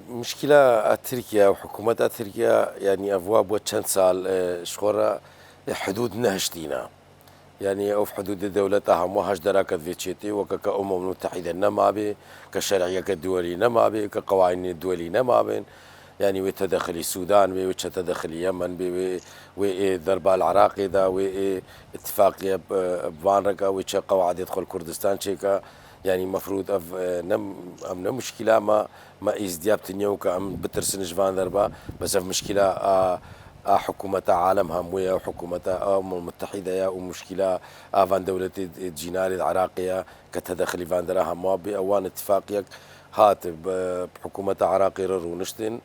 ومشكلة تركيا وحكومة تركيا يعني أبواب وتشن سال شخورة حدود نهشتينا يعني أو في حدود دولتها مهاج دراكت فيتشيتي وكأمم المتحدة نما به كشرعية كدولي نما به كقوانين الدولي نما بين يعني وتدخل السودان به وتدخل اليمن به وضرب العراقي دا واتفاقية بفانركا وتش قواعد يدخل كردستان شيكا يعني مفروض أم مشكلة ما إزدياب تنيوك أم بترسنج فان ضربة بس في مشكلة حكومة عالم هموية وحكومة الأمم المتحدة يا ومشكلة فان دولة الجنار العراقية كتدخل فان درا هموا بأوان اتفاقية هات بحكومة عراقية رونشتن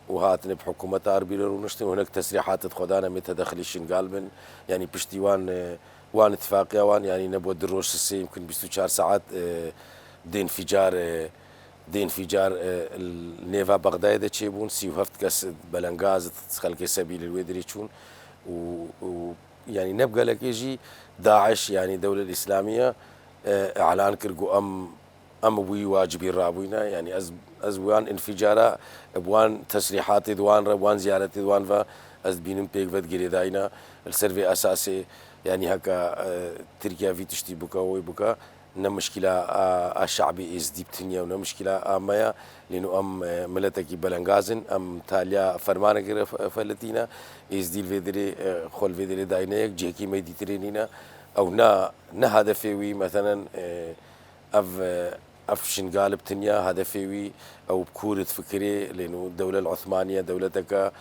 وهات بحكومة أربيل رونشتن وهناك تسريحات تخدانا من تدخل الشنغال من يعني بشتيوان وان اتفاقية وان يعني نبود الروش السي يمكن 24 ساعات دين فيجار النيفا بغداد تشيبون سيوهفت كاس بلنغاز تخلق سبيل الويدري تشون يعني نبقى لك يجي داعش يعني الدولة الإسلامية إعلان كرجو أم بوي واجبي رابوينا يعني أزوان انفجارا بوان تسريحات دوان ربوان زيارة دوان فأز بينم بيك فد جري داينا السيرفي أساسي يعني هكا تركيا في تشتي بكا ويبكا مشكلة الشعبي إزديبتنيا مشكلة مايا لأنه ملتكي بلنغازن تاليا فرمانة فلتينا إزديل فيدري خل فيدري داينيك جيكي ميديترينينا أو نا هدفي مثلا أف شنغال بتنيا هدفي أو بكورة فكري لأنه الدولة العثمانية دولتك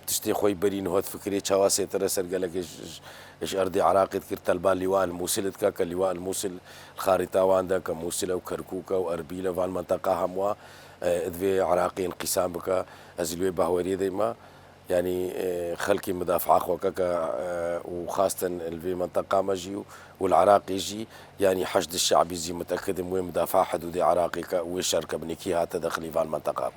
تشتي خوي برين هو فكري شواسي ترسر قالك إيش أرضي عراقي تكر طلبان لواء الموصل كلواء الموصل الخارطة واندا كموصل وكركوكا وأربيلة والمنطقة هموا ذي عراقي انقسام بك أزلوي بهوري ديما يعني خلقي مدافع خوكا وخاصة في منطقة مجيو والعراق يجي يعني حشد الشعب يجي متأكد وين مدافع حدودي عراقي ويشارك بنيكي هذا تدخلي في المنطقة.